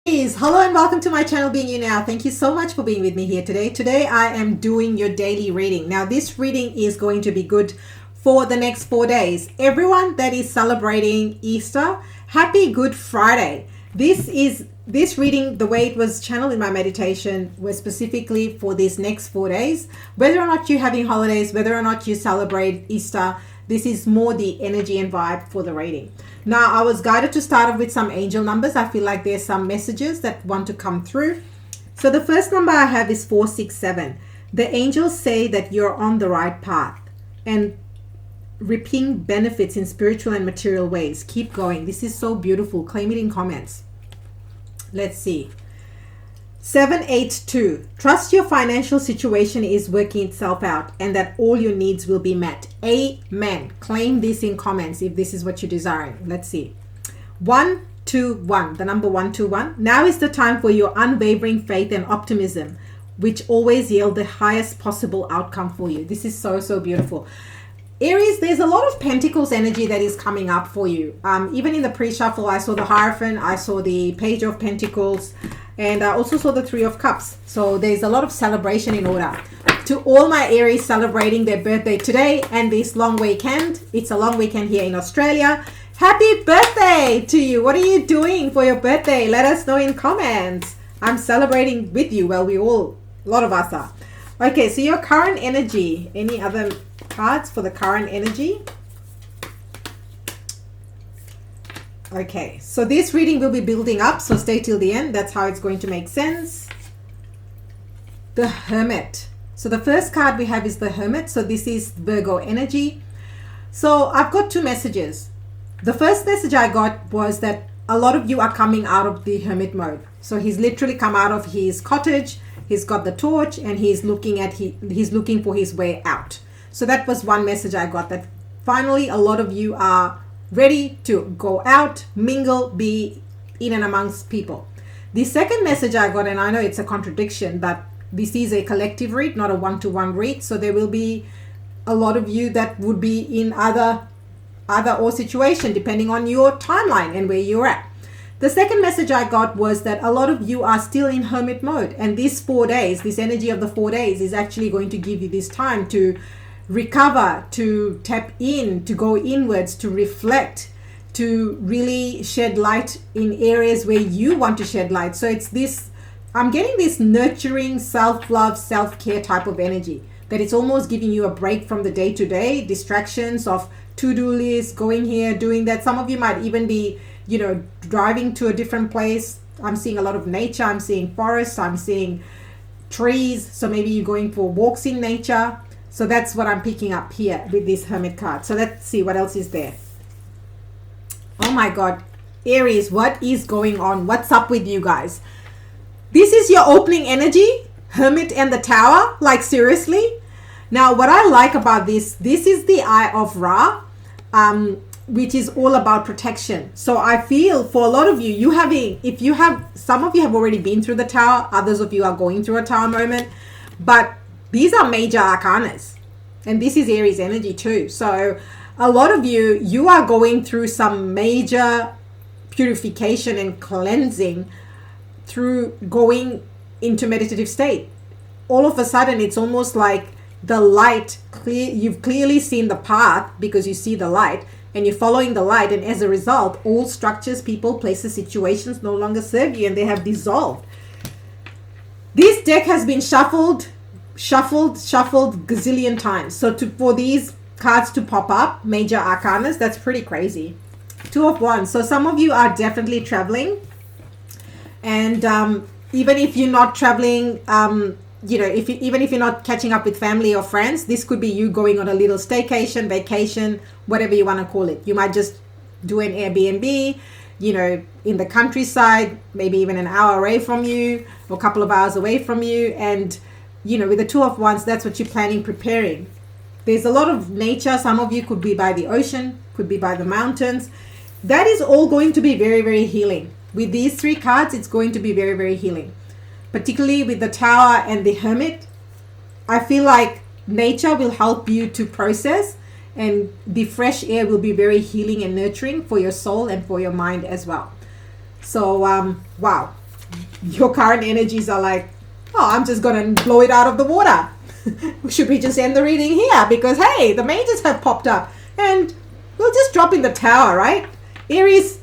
Hello and welcome to my channel Being You Now. Thank you so much for being with me here today. Today I am doing your daily reading. Now this reading is going to be good for the next 4 days. Everyone that is celebrating Easter, happy Good Friday. This reading, the way it was channeled in my meditation, was specifically for these next 4 days. Whether or not you're having holidays, whether or not you celebrate Easter, this is more the energy and vibe for the reading. Now, I was guided to start off with some angel numbers. I feel like there's some messages that want to come through. So the first number I have is 467. The angels say that you're on the right path and reaping benefits in spiritual and material ways. Keep going. This is so beautiful. Claim it in comments. Let's see. 782. Trust your financial situation is working itself out and that all your needs will be met. Amen. Claim this in comments if this is what you're desiring. Let's see. 121. The number 121. Now is the time for your unwavering faith and optimism, which always yield the highest possible outcome for you. This is so beautiful. Aries, there's a lot of Pentacles energy that is coming up for you. Even in the pre-shuffle, I saw the Hierophant, I saw the Page of Pentacles, and I also saw the Three of Cups. So there's a lot of celebration in order. To all my Aries celebrating their birthday today and this long weekend, it's a long weekend here in Australia. Happy birthday to you. What are you doing for your birthday? Let us know in comments. I'm celebrating with you. Well, a lot of us are. Okay, so your current energy. Any other cards for the current energy? Okay, so this reading will be building up, so stay till the end. That's how it's going to make sense. The Hermit. So the first card we have is the Hermit. So this is Virgo energy. So I've got two messages. The first message I got was that a lot of you are coming out of the Hermit mode. So he's literally come out of his cottage. He's got the torch and he's looking for his way out. So that was one message I got, that finally a lot of you are ready to go out, mingle, be in and amongst people. The second message I got, and I know it's a contradiction, but this is a collective read, not a one-to-one read. So there will be a lot of you that would be in other or situation depending on your timeline and where you're at. The second message I got was that a lot of you are still in hermit mode, and these 4 days, this energy of the 4 days is actually going to give you this time to recover, to tap in, to go inwards, to reflect, to really shed light in areas where you want to shed light. So it's this, I'm getting this nurturing, self-love, self-care type of energy, that it's almost giving you a break from the day-to-day distractions of to-do lists, going here, doing that. Some of you might even be, driving to a different place. I'm seeing a lot of nature. I'm seeing forests. I'm seeing trees. So maybe you're going for walks in nature. So that's what I'm picking up here with this Hermit card. So let's see what else is there. Oh my God. Aries, what is going on? What's up with you guys? This is your opening energy. Hermit and the Tower. Like seriously. Now what I like about this is the Eye of Ra. Which is all about protection. So I feel for a lot of you, some of you have already been through the Tower, others of you are going through a Tower moment, but these are major arcanas, and this is Aries energy too. So a lot of you are going through some major purification and cleansing through going into meditative state. All of a sudden, it's almost like the light, you've clearly seen the path because you see the light, and you're following the light, and as a result, all structures, people, places, situations no longer serve you, and they have dissolved. This deck has been shuffled gazillion times. So for these cards to pop up, major arcanas, that's pretty crazy. Two of Wands. So some of you are definitely traveling, and even if you're not traveling, even if you're not catching up with family or friends, this could be you going on a little staycation, vacation, whatever you want to call it. You might just do an Airbnb, in the countryside, maybe even an hour away from you or a couple of hours away from you. And, with the Two of Wands, that's what you're planning, preparing. There's a lot of nature. Some of you could be by the ocean, could be by the mountains. That is all going to be very, very healing. With these three cards, it's going to be very, very healing. Particularly with the Tower and the Hermit, I feel like nature will help you to process, and the fresh air will be very healing and nurturing for your soul and for your mind as well. So, wow. your current energies are like, oh, I'm just going to blow it out of the water. Should we just end the reading here? Because, hey, the mages have popped up and we'll just drop in the tower, right? Aries,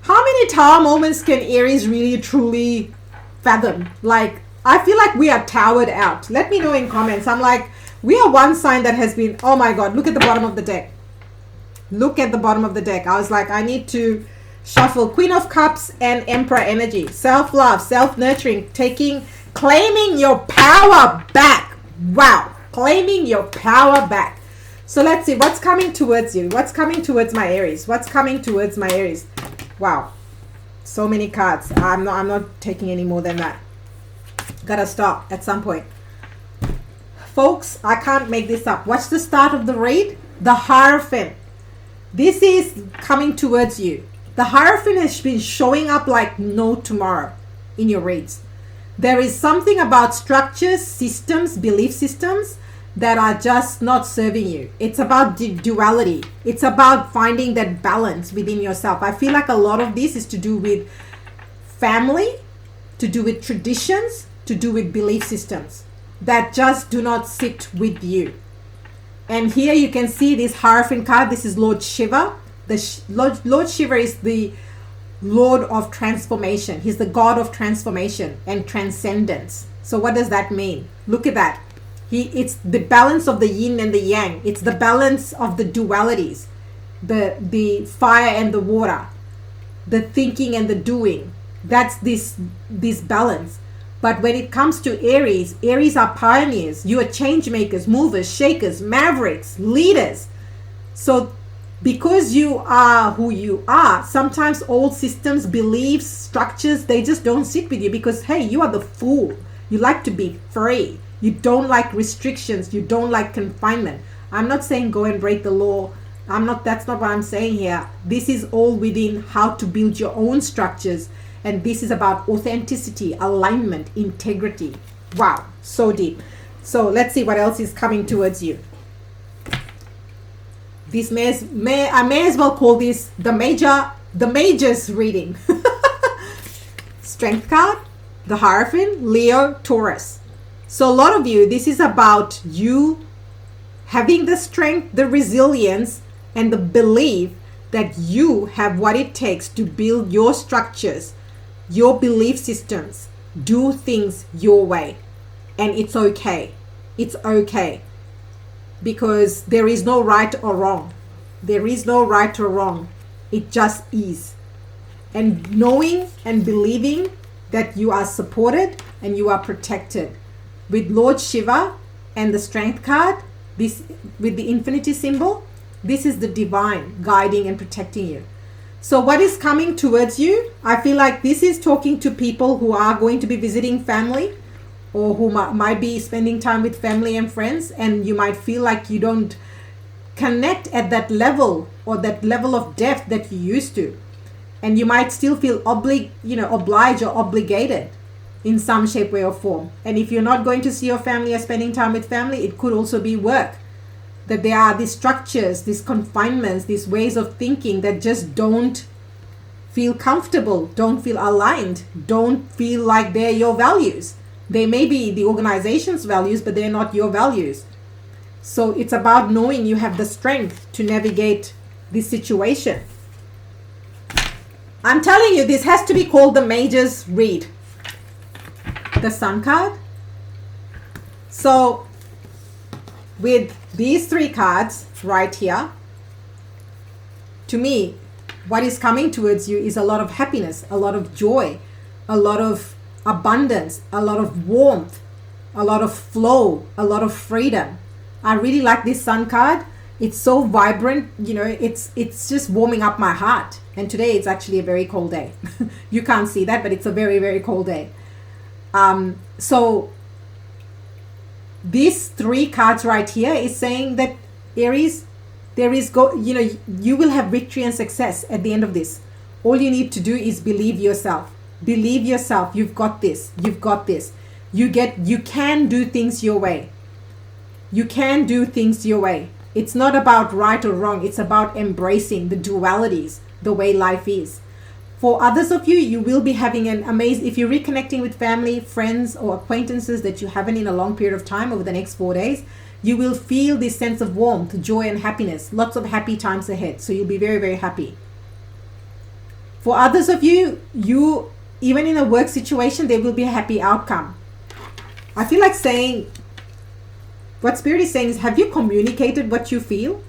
how many tower moments can Aries really truly fathom? Like, I feel like we are towered out. Let me know in comments. I'm like, we are one sign that has been, oh my God, look at the bottom of the deck. Look at the bottom of the deck. I was like, I need to shuffle Queen of Cups and Emperor energy. Self-love, self-nurturing, claiming your power back. Wow. Claiming your power back. So let's see what's coming towards you. What's coming towards my Aries? What's coming towards my Aries? Wow. So many cards. I'm not taking any more than that. Gotta stop at some point. Folks, I can't make this up. Watch the start of the read. The Hierophant. This is coming towards you. The Hierophant has been showing up like no tomorrow in your reads. There is something about structures, systems, belief systems that are just not serving you. It's about duality. It's about finding that balance within yourself. I feel like a lot of this is to do with family, to do with traditions, to do with belief systems that just do not sit with you. And here you can see this Hierophant card. This is Lord Shiva. Lord Shiva is the Lord of transformation. He's the God of transformation and transcendence. So what does that mean? Look at that. It's the balance of the yin and the yang. It's the balance of the dualities, the fire and the water, the thinking and the doing. That's this balance. But when it comes to Aries, Aries are pioneers. You are change makers, movers, shakers, mavericks, leaders. So because you are who you are, sometimes old systems, beliefs, structures, they just don't sit with you because, hey, you are the fool. You like to be free. You don't like restrictions. You don't like confinement. I'm not saying go and break the law. That's not what I'm saying here. This is all within how to build your own structures. And this is about authenticity, alignment, integrity. Wow, so deep. So let's see what else is coming towards you. This I may as well call this the majors reading. Strength card, the Hierophant, Leo, Taurus. So a lot of you, this is about you having the strength, the resilience, and the belief that you have what it takes to build your structures, your belief systems, do things your way. And it's okay. It's okay. Because there is no right or wrong. There is no right or wrong. It just is. And knowing and believing that you are supported and you are protected. With Lord Shiva and the Strength card, this with the infinity symbol, this is the divine guiding and protecting you. So what is coming towards you? I feel like this is talking to people who are going to be visiting family or who might be spending time with family and friends, and you might feel like you don't connect at that level or that level of depth that you used to. And you might still feel obliged or obligated in some shape, way or form. And if you're not going to see your family or spending time with family, it could also be work. That there are these structures, these confinements, these ways of thinking that just don't feel comfortable, don't feel aligned, don't feel like they're your values. They may be the organization's values, but they're not your values. So it's about knowing you have the strength to navigate this situation. I'm telling you, this has to be called the Majors Read. The Sun card. So with these three cards right here, to me, what is coming towards you is a lot of happiness, a lot of joy, a lot of abundance, a lot of warmth, a lot of flow, a lot of freedom. I really like this Sun card. It's so vibrant, it's just warming up my heart. And today it's actually a very cold day. You can't see that, but it's a very, very cold day. So these three cards right here is saying that Aries, you will have victory and success at the end of this. All you need to do is believe yourself. Believe yourself. You've got this. You've got this. You can do things your way. You can do things your way. It's not about right or wrong. It's about embracing the dualities, the way life is. For others of you, you will be having an amazing, if you're reconnecting with family, friends, or acquaintances that you haven't in a long period of time over the next 4 days, you will feel this sense of warmth, joy, and happiness. Lots of happy times ahead. So you'll be very, very happy. For others of you, even in a work situation, there will be a happy outcome. I feel like saying, what Spirit is saying is, have you communicated what you feel?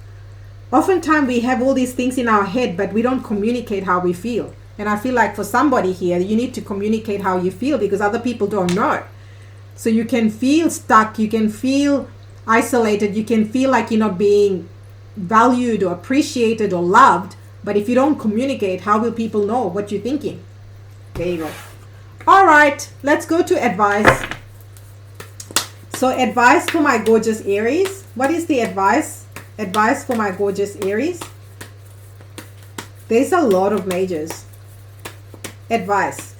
Oftentimes we have all these things in our head, but we don't communicate how we feel. And I feel like for somebody here, you need to communicate how you feel because other people don't know. So you can feel stuck, you can feel isolated, you can feel like you're not being valued or appreciated or loved. But if you don't communicate, how will people know what you're thinking? There you go. All right, let's go to advice. So advice for my gorgeous Aries. What is the advice? Advice for my gorgeous Aries. There's a lot of majors. Advice.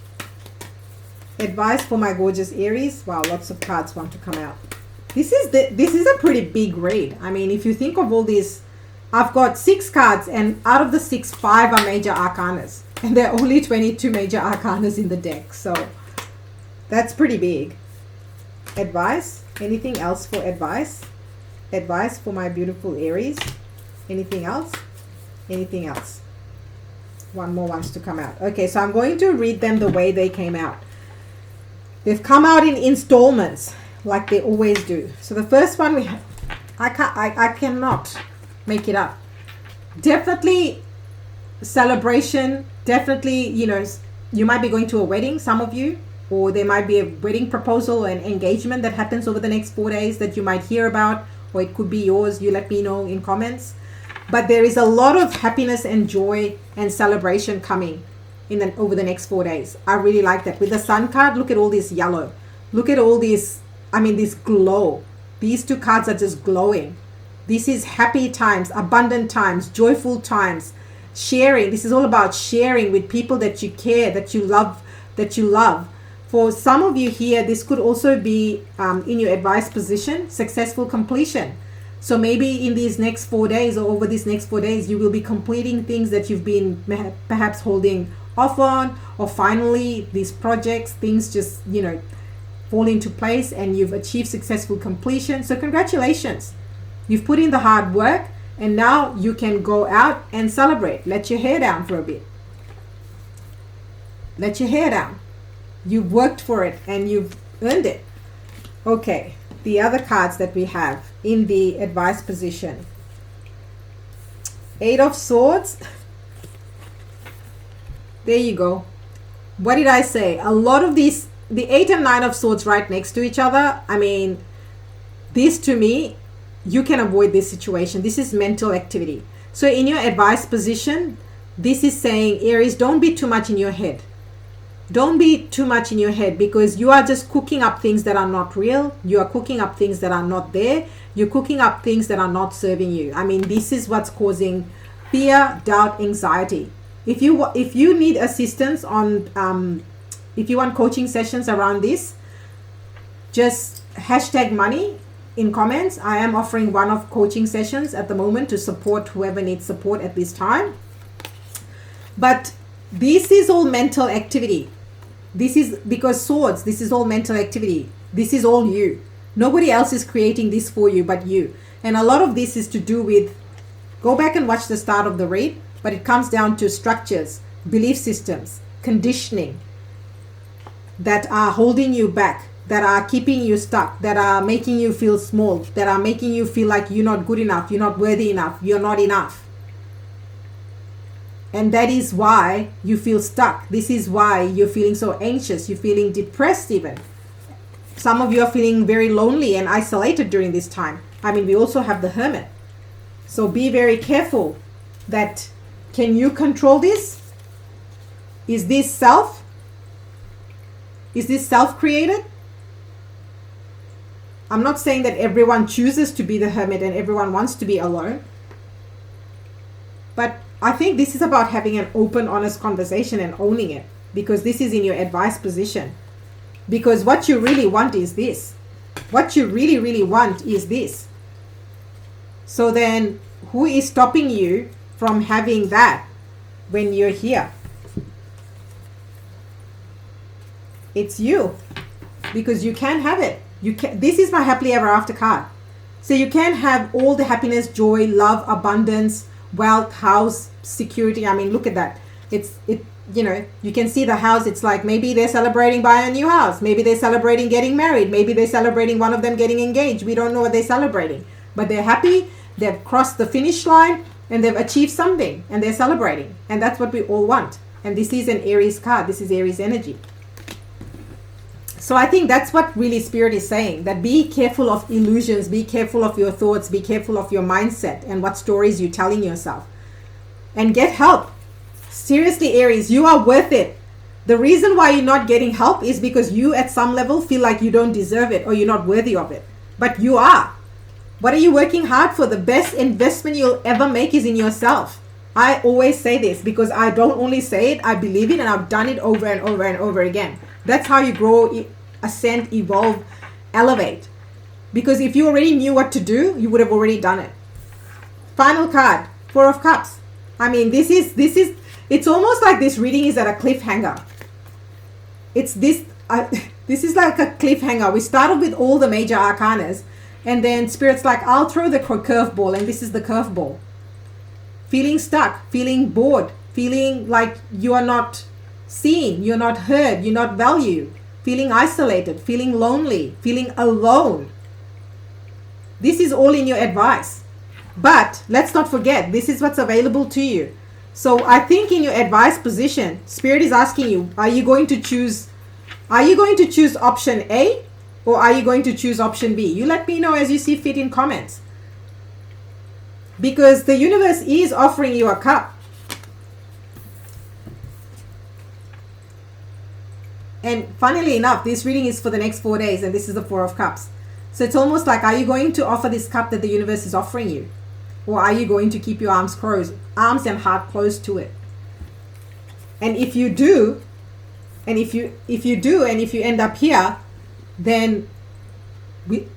Advice for my gorgeous Aries. Wow, lots of cards want to come out. This is a pretty big read. I mean, if you think of all these, I've got 6 cards, and out of the 6, 5 are major arcanas. And there are only 22 major arcanas in the deck. So that's pretty big. Advice. Anything else for advice? Advice for my beautiful Aries. Anything else? Anything else? One more wants to come out. Okay, so I'm going to read them the way they came out. They've come out in installments, like they always do. So the first one we have, I cannot make it up. Definitely celebration. Definitely, you might be going to a wedding, some of you, or there might be a wedding proposal and engagement that happens over the next 4 days that you might hear about, or it could be yours. You let me know in comments. But there is a lot of happiness and joy and celebration coming over the next 4 days. I really like that. With the Sun card, look at all this yellow. Look at all this, this glow. These 2 cards are just glowing. This is happy times, abundant times, joyful times, sharing. This is all about sharing with people that you care, that you love. For some of you here, this could also be in your advice position, successful completion. So maybe in these next 4 days or over these next 4 days, you will be completing things that you've been perhaps holding off on, or finally these projects, things just, fall into place and you've achieved successful completion. So congratulations. You've put in the hard work and now you can go out and celebrate. Let your hair down for a bit. Let your hair down. You've worked for it and you've earned it. Okay. The other cards that we have in the advice position. 8 of Swords. There you go. What did I say? A lot of these, the 8 and 9 of Swords right next to each other. This to me, you can avoid this situation. This is mental activity. So in your advice position, this is saying, Aries, don't be too much in your head. Don't be too much in your head, because you are just cooking up things that are not real. You are cooking up things that are not there. You're cooking up things that are not serving you. This is what's causing fear, doubt, anxiety. If you need assistance on, if you want coaching sessions around this, just hashtag money in comments. I am offering one-off coaching sessions at the moment to support whoever needs support at this time. But this is all mental activity. This is because Swords, this is all mental activity. This is all you. Nobody else is creating this for you but you. And a lot of this is to do with, go back and watch the start of the read, but it comes down to structures, belief systems, conditioning that are holding you back, that are keeping you stuck, that are making you feel small, that are making you feel like you're not good enough, you're not worthy enough, you're not enough. And that is why you feel stuck. This is why you're feeling so anxious. You're feeling depressed even. Some of you are feeling very lonely and isolated during this time. We also have the Hermit. So be very careful that, can you control this? Is this self? Is this self-created? I'm not saying that everyone chooses to be the Hermit and everyone wants to be alone. But I think this is about having an open, honest conversation and owning it, because this is in your advice position. Because what you really want is this. What you really, really want is this. So then, who is stopping you from having that when you're here? It's you. Because you can have it. You can. This is my happily ever after card. So you can have all the happiness, joy, love, abundance, wealth, house, security. I mean, look at that. You can see the house. It's like maybe they're celebrating buying a new house. Maybe they're celebrating getting married. Maybe they're celebrating one of them getting engaged. We don't know what they're celebrating. But they're happy. They've crossed the finish line and they've achieved something and they're celebrating. And that's what we all want. And this is an Aries card. This is Aries energy. So I think that's what really Spirit is saying, that be careful of illusions, be careful of your thoughts, be careful of your mindset and what stories you're telling yourself. And get help. Seriously, Aries, you are worth it. The reason why you're not getting help is because you at some level feel like you don't deserve it or you're not worthy of it. But you are. What are you working hard for? The best investment you'll ever make is in yourself. I always say this because I don't only say it, I believe it, and I've done it over and over and over again. That's how you grow, ascend, evolve, elevate. Because if you already knew what to do, you would have already done it. Final card, Four of Cups. I mean, it's almost like this reading is at a cliffhanger. This is like a cliffhanger. We started with all the major arcanas, and then Spirit's like, I'll throw the curveball, and this is the curveball. Feeling stuck, feeling bored, feeling like you are not seen, you're not heard, you're not valued, feeling isolated, feeling lonely, feeling alone. This is all in your advice. But let's not forget, this is what's available to you. So I think in your advice position, Spirit is asking you, are you going to choose option A or are you going to choose option B? You let me know as you see fit in comments. Because the universe is offering you a cup. And funnily enough, this reading is for the next 4 days, and this is the Four of Cups. So it's almost like, are you going to offer this cup that the universe is offering you? Or are you going to keep your arms and heart closed to it? And if you do, and if you end up here, then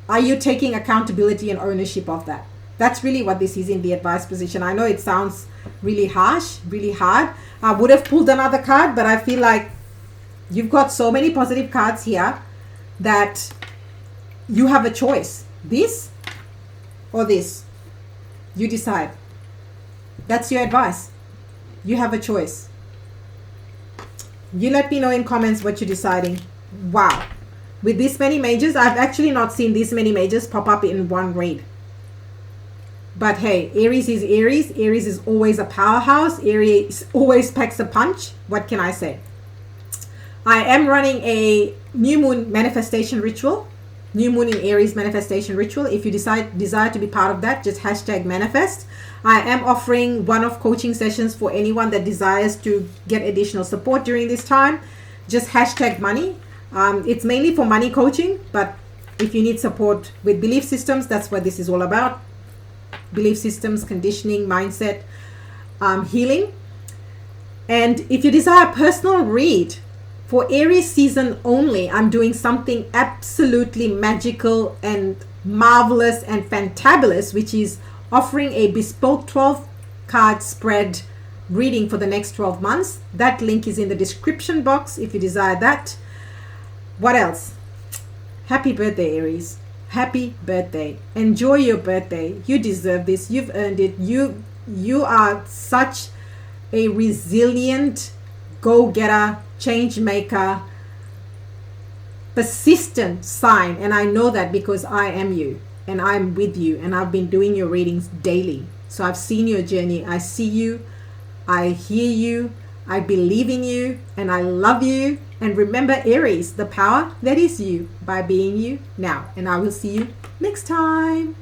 are you taking accountability and ownership of that? That's really what this is in the advice position. I know it sounds really harsh, really hard. I would have pulled another card, but I feel like you've got so many positive cards here that you have a choice. This or this. You decide. That's your advice. You have a choice. You let me know in comments what you're deciding. Wow. With this many majors, I've actually not seen this many majors pop up in one read. But hey, Aries is Aries. Aries is always a powerhouse. Aries always packs a punch. What can I say? I am running a new moon manifestation ritual. New moon in Aries manifestation ritual. If you desire to be part of that, just hashtag manifest. I am offering one-off coaching sessions for anyone that desires to get additional support during this time. Just hashtag money. It's mainly for money coaching, but if you need support with belief systems, that's what this is all about. Belief systems, conditioning, mindset, healing. And if you desire a personal read for Aries season only, I'm doing something absolutely magical and marvelous and fantabulous, which is offering a bespoke 12 card spread reading for the next 12 months. That link is in the description box if you desire that. What else? Happy birthday, Aries. Happy birthday. Enjoy your birthday. You deserve this. You've earned it. You are such a resilient go-getter, change maker, persistent sign. And I know that because I am you and I'm with you and I've been doing your readings daily. So I've seen your journey. I see you. I hear you. I believe in you and I love you. And remember, Aries, the power that is you by being you now. And I will see you next time.